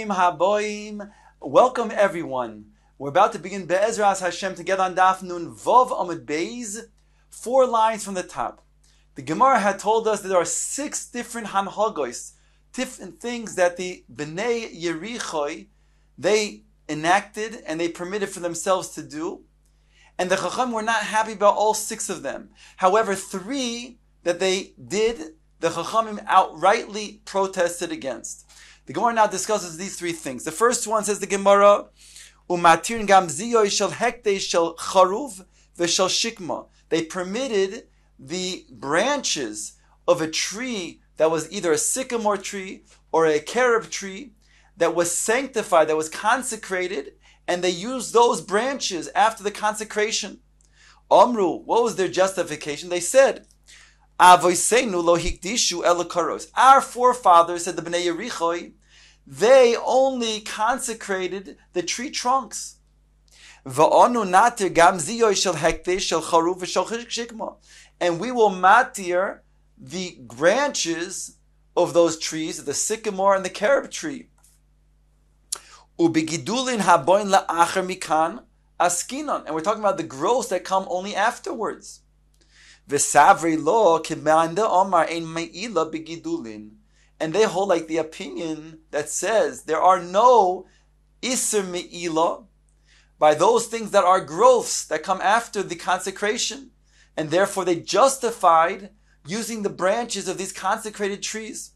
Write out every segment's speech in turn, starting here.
Bruchim Haboim. Welcome everyone. We're about to begin Be'ezras Hashem together on Daf Nun Vov Amud Beis, 4 lines from the top. The Gemara had told us that there are 6 different hanhagos, different things that the Bnei Yerichoi, they enacted and they permitted for themselves to do. And the Chacham were not happy about all 6 of them. However, 3 that they did, the Chachamim outrightly protested against. The Gemara now discusses these 3 things. The first one says the Gemara, Umatir gam ziyoy shel hekdesh shel charuv v'shel shikma. They permitted the branches of a tree that was either a sycamore tree or a carob tree that was sanctified, that was consecrated, and they used those branches after the consecration. Amru, what was their justification? They said, Our forefathers, said the Bnei Yerichoi, they only consecrated the tree trunks. And we will matir the branches of those trees, the sycamore and the carob tree. And we're talking about the growths that come only afterwards. And they hold like the opinion that says there are no iser me'ila by those things that are growths that come after the consecration, and therefore they justified using the branches of these consecrated trees.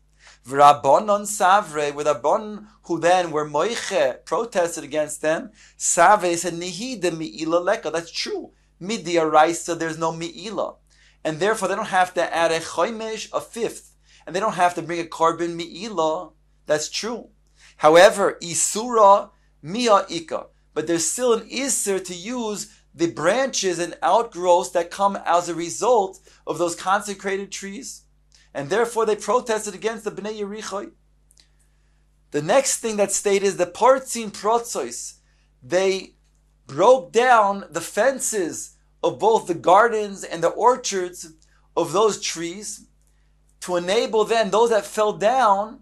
V'rabbanon savre, with Rabban who then were moiche, protested against them. Savre said nihi de me'ila leka. That's true. Midiaraisa, there's no me'ila. And therefore they don't have to add a chomesh, a fifth. And they don't have to bring a korban mi'ilah. That's true. However, isura mi'a'ika. But there's still an isur to use the branches and outgrowths that come as a result of those consecrated trees. And therefore they protested against the Bnei Yerichoi. The next thing that's stated is the partzin protzois. They broke down the fences of both the gardens and the orchards of those trees to enable then those that fell down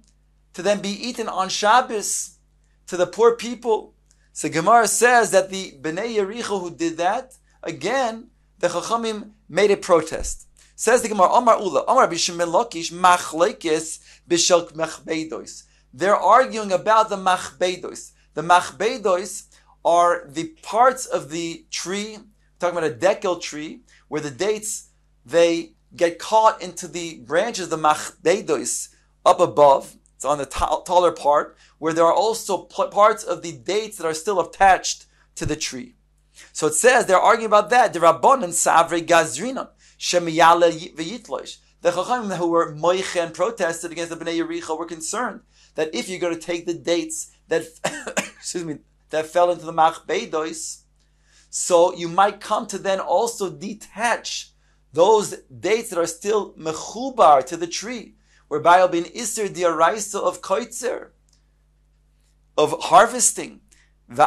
to then be eaten on Shabbos to the poor people. So Gemara says that the Bnei Yericho who did that, again, the Chachamim made a protest. Says the Gemara, Amar Ula, Amar B'Shemel Lakish, Machlekes B'Shel Machbeidos. They're arguing about the Machbeidos. The Machbeidos are the parts of the tree, talking about a dekel tree, where the dates, they get caught into the branches of the machbeidos up above. It's on the taller part, where there are also parts of the dates that are still attached to the tree. So it says, they're arguing about that. The Rabbanan Savre Gazrinon, Shemiyale V'yitlosh. The Chachamim who were moiche and protested against the Bnei Yericho were concerned that if you're going to take the dates that, that fell into the machbeidos, so you might come to then also detach those dates that are still mechubar to the tree, whereby it'll be an iser diaraisa of koitzer, of harvesting. They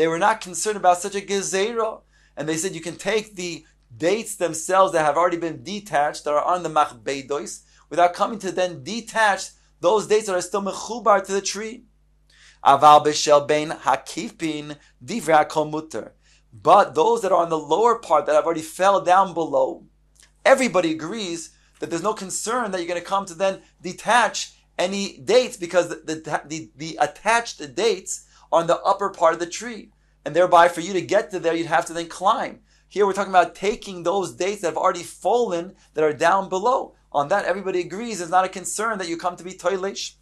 were not concerned about such a gezerah, and they said you can take the dates themselves that have already been detached, that are on the machbeidos, without coming to then detach those dates that are still mechubar to the tree. Aval b'shel bein hakifin divrei hakol muter. But those that are on the lower part that have already fell down below, everybody agrees that there's no concern that you're going to come to then detach any dates, because the attached dates are on the upper part of the tree. And thereby for you to get to there, you'd have to then climb. Here we're talking about taking those dates that have already fallen, that are down below. On that, everybody agrees there's not a concern that you come to be toilesh.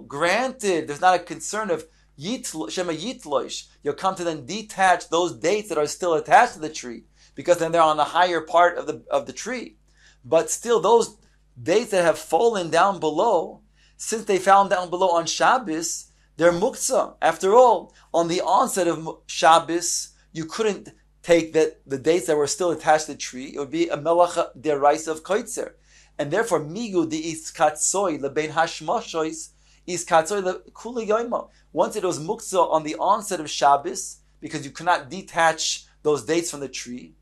Granted, there's not a concern of shema yitlosh. You'll come to then detach those dates that are still attached to the tree, because then they're on the higher part of the tree. But still, those dates that have fallen down below, since they fell down below on Shabbos, they're muktzah. After all, on the onset of Shabbos, you couldn't take the dates that were still attached to the tree. It would be a melacha deraisa of koitzer. And therefore, migu di iskatzoi lebein hashmoshois iskatzoi lekula yoima. Once it was muktzah on the onset of Shabbos, because you cannot detach those dates from the tree,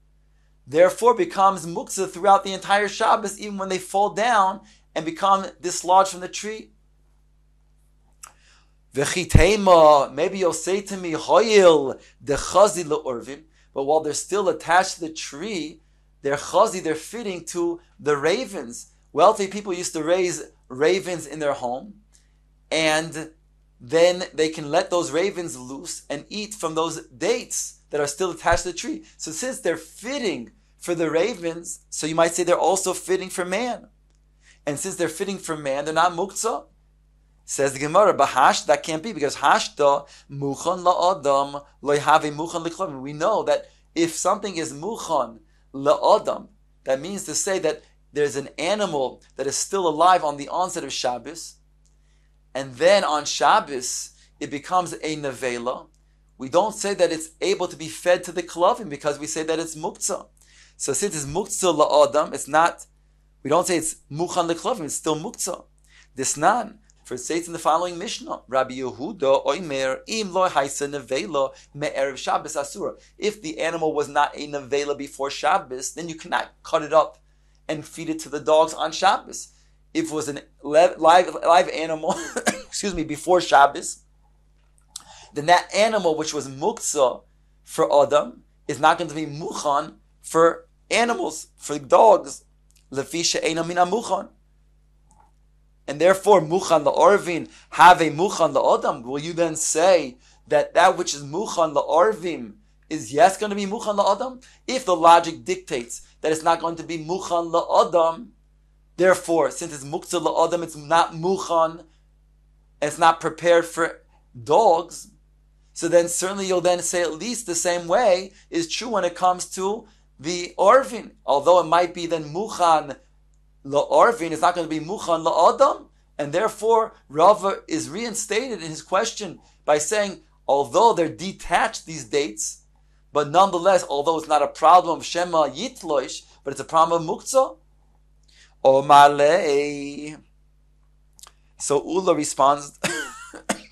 therefore becomes muktzah throughout the entire Shabbos, even when they fall down and become dislodged from the tree. Maybe you'll say to me, Hoyil de chazi le'orvin, but while they're still attached to the tree, they're chazi, they're fitting to the ravens. Wealthy people used to raise ravens in their home, and then they can let those ravens loose and eat from those dates that are still attached to the tree. So since they're fitting for the ravens, so you might say they're also fitting for man. And since they're fitting for man, they're not muktzah. Says the Gemara, Bahash, that can't be, because hashta muchan la'adam loyhave muchan leklavim. We know that if something is muchan la'adam, that means to say that there's an animal that is still alive on the onset of Shabbos, and then on Shabbos it becomes a nevela. We don't say that it's able to be fed to the klavim, because we say that it's muktzah. So since it's muktzah la'adam, it's not, we don't say it's muchan leklavim, it's still muktzah. This nan. For it states in the following Mishnah, Rabbi Yehuda oimer im lo haisa nevela me'erev Shabbos asura. If the animal was not a nevela before Shabbos, then you cannot cut it up and feed it to the dogs on Shabbos. If it was a live animal, before Shabbos, then that animal which was muktzah for Adam is not going to be muchan for animals, for dogs. Lefi she'ena mina muchan. And therefore, muchan la'orvin have a muchan la'odam. Will you then say that which is muchan la'orvim is yes going to be muchan la'odam? If the logic dictates that it's not going to be muchan la'odam, therefore, since it's muktzah la'odam, it's not muchan, it's not prepared for dogs. So then certainly you'll then say at least the same way is true when it comes to the orvin. Although it might be then muchan la'orvin, is not going to be muchan la'adam, and therefore Rava is reinstated in his question by saying, although they're detached, these dates, but nonetheless, although it's not a problem of shema yitloish, but it's a problem of muktzah. Omalei. So Ula responds,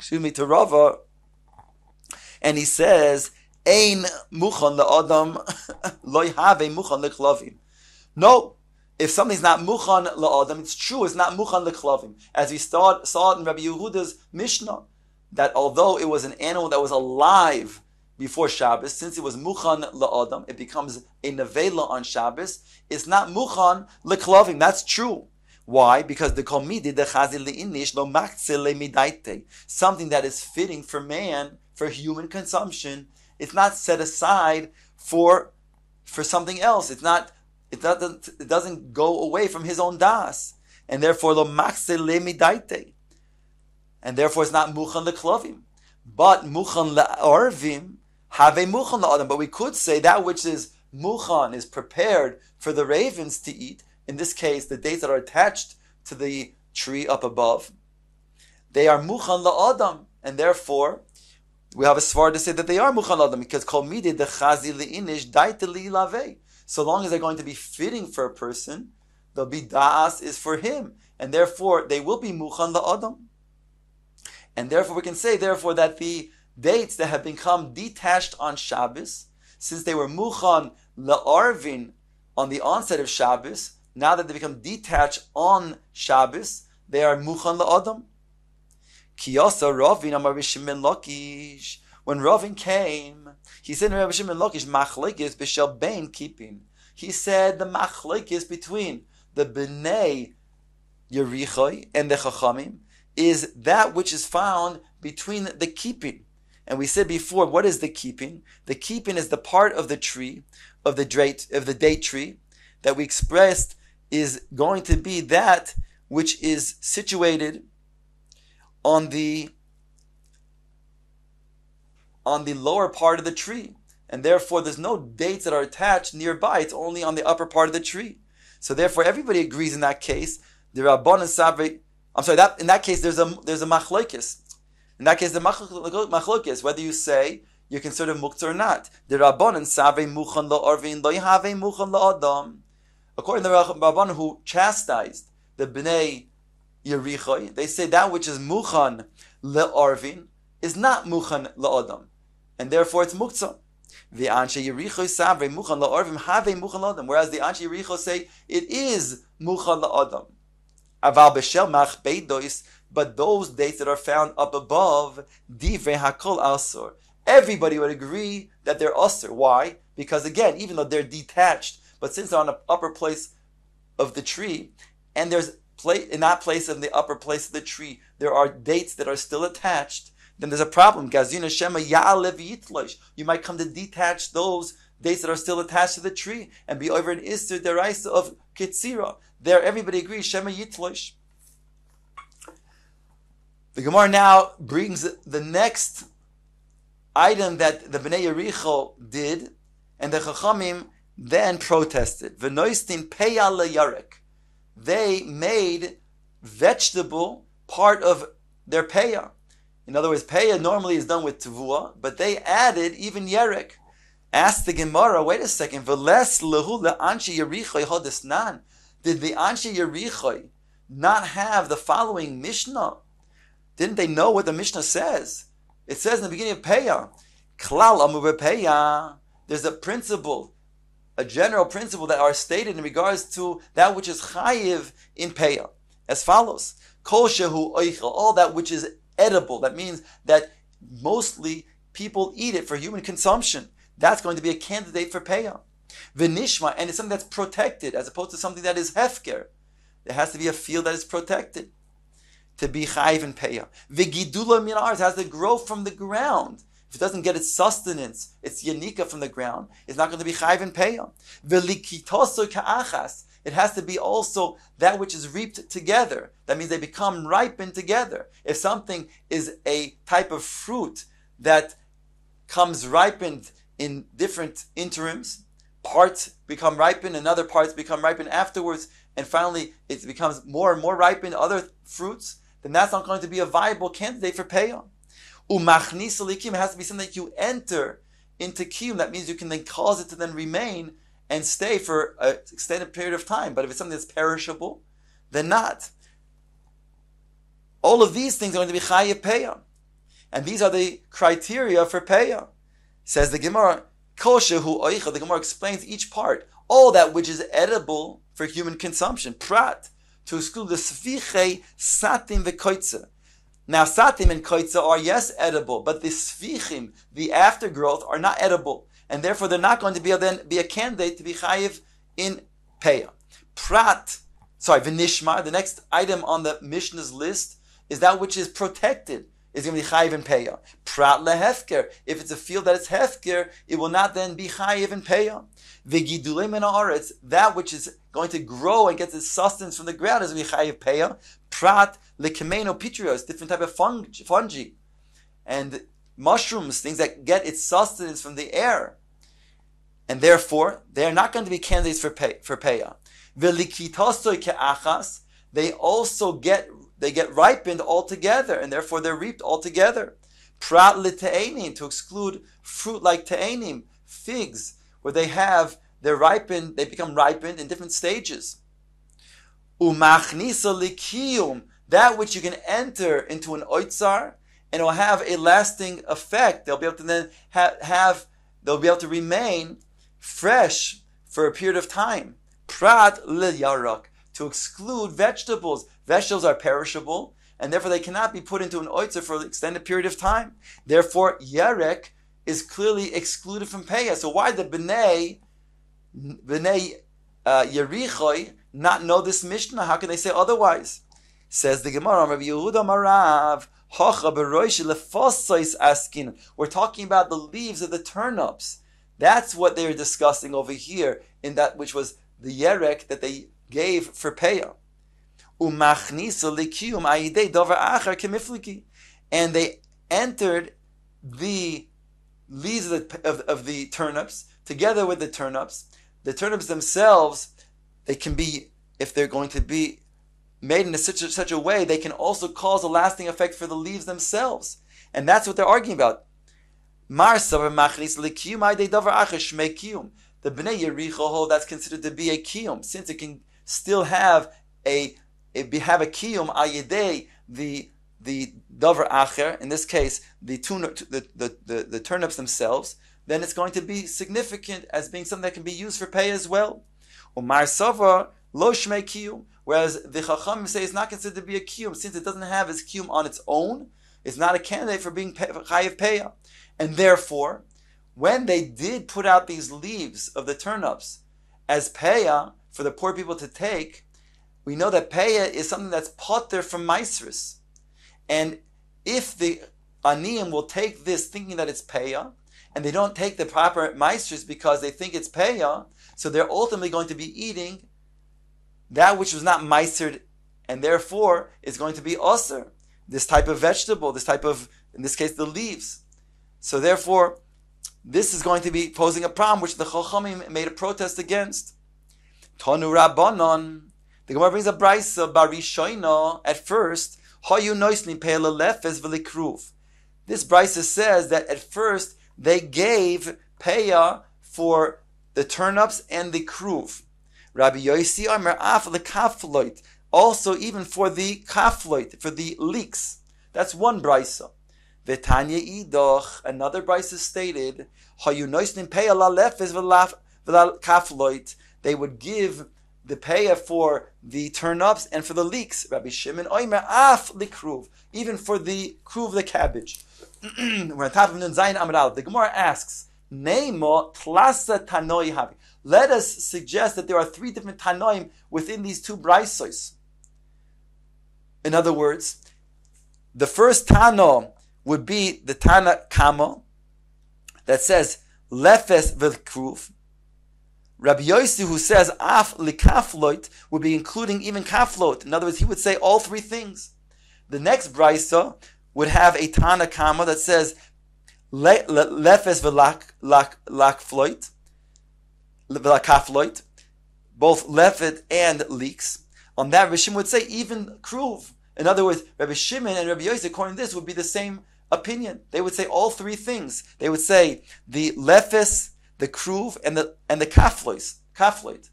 to Rava, and he says, Ein muchan la'adam loy have muchan leklavim. No. If something's not muchan la'adam, it's true, it's not muchan leklavim. As we saw it in Rabbi Yehuda's Mishnah, that although it was an animal that was alive before Shabbos, since it was muchan la'adam, it becomes a nevela on Shabbos, it's not muchan leklavim. That's true. Why? Because the komidi de chazil leinish lo maktzeh lemidaite, something that is fitting for man, for human consumption, it's not set aside for something else. It doesn't go away from his own das, and therefore lo makse le midaite, and therefore it's not muchan leklavim, but muchan le'arvim have a muchan le'adam. But we could say that which is muchan is prepared for the ravens to eat. In this case, the dates that are attached to the tree up above, they are muchan le'adam, and therefore we have a svar to say that they are muchan le'adam, because kol midei de chazi leinish daite li'lavei. So long as they're going to be fitting for a person, they'll be da'as is for him, and therefore they will be muchan la'adam. And therefore we can say, therefore, that the dates that have become detached on Shabbos, since they were muchan la'arvin on the onset of Shabbos, now that they become detached on Shabbos, they are muchan la'adam. Kiyasa Ravin amar Shimon Lakish. When Ravin came, he said to Rabbi Shimon Lakish, machlekes b'shel bein keeping. He said the machlekes between the bnei Yerichai and the Chachamim is that which is found between the keeping. And we said before, what is the keeping? The keeping is the part of the tree, of the date tree, that we expressed is going to be that which is situated on the lower part of the tree, and therefore there's no dates that are attached nearby. It's only on the upper part of the tree. So therefore, everybody agrees in that case. The Rabban and Sabri. In that case, there's a machlokes. In that case, the machlokes, whether you say you're considered muktzah or not. The Rabban and Sabri muchan la'arvin lo yahave muchan la'adam. According to the Rabban who chastised the bnei Yerichai, they say that which is muchan la'arvin is not muchan la'adam, and therefore it's muktzah. The Anshe Yericho Savre Muchan La'orvim Have Muchan La'adam. Whereas the Anshe Yericho say it is Muchan La'adam. Aval B'Shel Mach Beidois. But those dates that are found up above, Divrei Hakol Asur. Everybody would agree that they're Asur. Why? Because again, even though they're detached, but since they're on the upper place of the tree, and there's in that place in the upper place of the tree, there are dates that are still attached, then there's a problem. Gazina Shema Ya'alev Yitlosh. You might come to detach those dates that are still attached to the tree and be over an Isser Deraisa of Kitzira. There, everybody agrees, Shema Yitlosh. The Gemara now brings the next item that the Bnei Yericho did, and the Chachamim then protested. V'noistin peya leyarek. They made vegetable part of their peya. In other words, peya normally is done with tavua, but they added even yerek. Asked the Gemara, wait a second, v'les lehu le'anshe Yericho hodesnan. Did the Anshe Yericho not have the following Mishnah? Didn't they know what the Mishnah says? It says in the beginning of Peya, Klal Amur Peya. There's a principle, a general principle that are stated in regards to that which is chayiv in Peya, as follows: Kol shehu oichel, all that which is edible. That means that mostly people eat it for human consumption. That's going to be a candidate for Peya. V'nishma, and it's something that's protected, as opposed to something that is hefker. There has to be a field that is protected to be chayiv and peya. V'gidula min haaretz, has to grow from the ground. If it doesn't get its sustenance, its yanika from the ground, it's not going to be chayiv and peya. V'likitoso ka'achas, it has to be also that which is reaped together. That means they become ripened together. If something is a type of fruit that comes ripened in different interims, parts become ripened and other parts become ripened afterwards, and finally it becomes more and more ripened, other fruits, then that's not going to be a viable candidate for peya. Umachnis likim, it has to be something that you enter into kiyum. That means you can then cause it to then remain and stay for an extended period of time. But if it's something that's perishable, then not. All of these things are going to be chayiv peya. And these are the criteria for peya. Says the Gemara, Kol shehu oicha, the Gemara explains each part. All that which is edible for human consumption, prat, to exclude the sviche, satim, v'koitza. Now, satim and koitza are, yes, edible, but the svichim, the aftergrowth, are not edible. And therefore, they're not going to be a candidate to be chayiv in peya. V'nishma, the next item on the Mishnah's list, is that which is protected, is going to be chayiv in peya. Prat lehefker, if it's a field that is hefker, it will not then be chayiv in peya. V'gidulei min haaretz, that which is going to grow and get its sustenance from the ground, is going to be chayiv peya. Prat lekemeno pitrios, different type of fungi and mushrooms, things that get its sustenance from the air, and therefore they are not going to be candidates for peya. V'likitosoi ke'achas, they also get ripened altogether, and therefore they're reaped altogether. Prat l'te'enim, to exclude fruit like te'enim, figs, where they become ripened in different stages. Umachnisa likiyum, that which you can enter into an oitzar, and it will have a lasting effect. They'll be able to then they'll be able to remain fresh for a period of time. Prat liyarak, to exclude vegetables. Vegetables are perishable, and therefore they cannot be put into an oitzar for an extended period of time. Therefore, yarek is clearly excluded from peya. So why did Bnei Yerichoi not know this Mishnah? How can they say otherwise? Says the Gemara, Rabbi Yehuda Marav, Hocha beroish lefosois askin. We're talking about the leaves of the turnips. That's what they're discussing over here in that which was the yerek that they gave for peya. Umachnisa likiyum ayidei dover achar kemifliki, and they entered the leaves of the turnips together with the turnips. The turnips themselves, they can be, if they're going to be made in such a way, they can also cause a lasting effect for the leaves themselves. And that's what they're arguing about. The Bnei Yericho hold that's considered to be a kiyum, since it can still have a kiyum al yedei the davar acher, in this case the turnips themselves. then it's going to be significant as being something that can be used for pay as well. Umar Sava lo shmei kiyum. Whereas the Chachamim say it's not considered to be a kiyum, since it doesn't have its kiyum on its own. It's not a candidate for being chayiv peya. And therefore, when they did put out these leaves of the turnips as peya for the poor people to take, we know that peya is something that's potter from maisris. And if the aniyim will take this thinking that it's peya, and they don't take the proper maisris because they think it's peya, so they're ultimately going to be eating that which was not meisered, and therefore is going to be osir, this type of vegetable, this type of, in this case, the leaves. So therefore, this is going to be posing a problem which the Chachamim made a protest against. Tonu Rabbanon. The Gemara brings a brisa barishoina. At first, hayu noisni pe'ela lefes v'likruv. This brisa says that at first they gave peya for the turnips and the kruv. Rabbi Yossi Omer af lekafloit. Also, even for the kafloit, for the leeks. That's one brisa. V'tanya idoch. Another brisa stated, hayu noisni pe'ela lefes v'likafloit. They would give the payah for the turnips and for the leeks. Rabbi Shimon Oimer af likruv, even for the kruv, the cabbage. We're on top of Nun Zayin Amud Aleph. The Gemara asks, Neimo tlasa tanoi havi. Let us suggest that there are three different tanoim within these two braisos. In other words, the first tano would be the tana kama that says lefes v'kruv. Rabbi Yossi, who says af likafloit, would be including even kafloit. In other words, he would say all three things. The next brisa would have a tana kama that says lefes v'lakfloit, v'lakafloit, both lefet and leeks. On that, Rabbi Shimon would say even kruv. In other words, Rabbi Shimon and Rabbi Yossi, according to this, would be the same opinion. They would say all three things. They would say the lefes, the kruv, and the kafloit.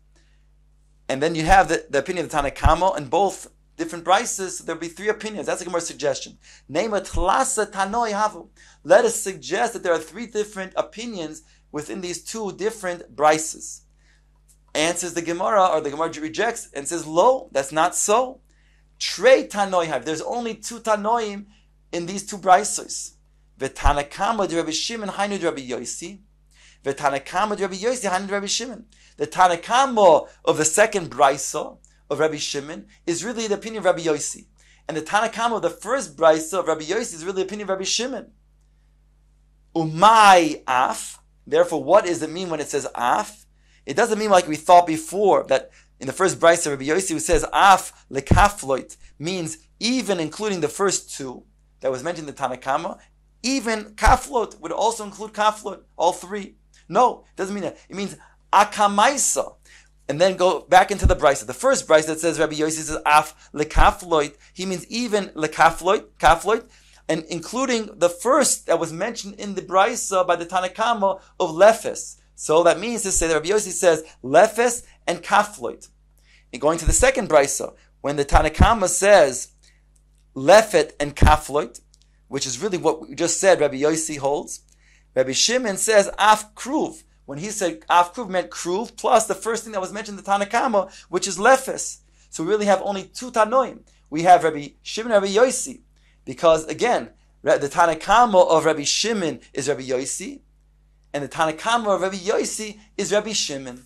And then you have the opinion of the Tanakama and both different brises. So there'll be three opinions. That's a Gemara suggestion. Name a tlasa tanoi havu. Let us suggest that there are three different opinions within these two different brises. Answers the Gemara, or the Gemara rejects and says, lo, that's not so. Trei tanoi hav. There's only two tanoim in these two brises. V'tanakama de Rabbi Shimon hainu de Rabbi Yossi. The Tanakama of Rabbi Yossi, and Rabbi Shimon. The Tanakama of the second brisa of Rabbi Shimon is really the opinion of Rabbi Yossi, and the Tanakama of the first brisa of Rabbi Yossi is really the opinion of Rabbi Shimon. Umay af. Therefore, what does it mean when it says af? It doesn't mean like we thought before that in the first brisa of Rabbi Yossi, who says af lekafloit means even including the first two that was mentioned in the Tanakama. Even kaflot would also include kaflot, all three. No, it doesn't mean that. It means akamaisa. And then go back into the brisa. The first brisa that says Rabbi Yossi says af lekafloit, he means even kafloit, and including the first that was mentioned in the brisa by the Tanakama of lefes. So that means to say that Rabbi Yossi says lefes and kafloit. And going to the second brisa, when the Tanakama says lefet and kafloit, which is really what we just said Rabbi Yossi holds, Rabbi Shimon says af kruv. When he said af kruv meant kruv plus the first thing that was mentioned in the Tanakama, which is lefes. So we really have only two tanoim. We have Rabbi Shimon and Rabbi Yossi, because again, the Tanakama of Rabbi Shimon is Rabbi Yossi, and the Tanakama of Rabbi Yossi is Rabbi Shimon.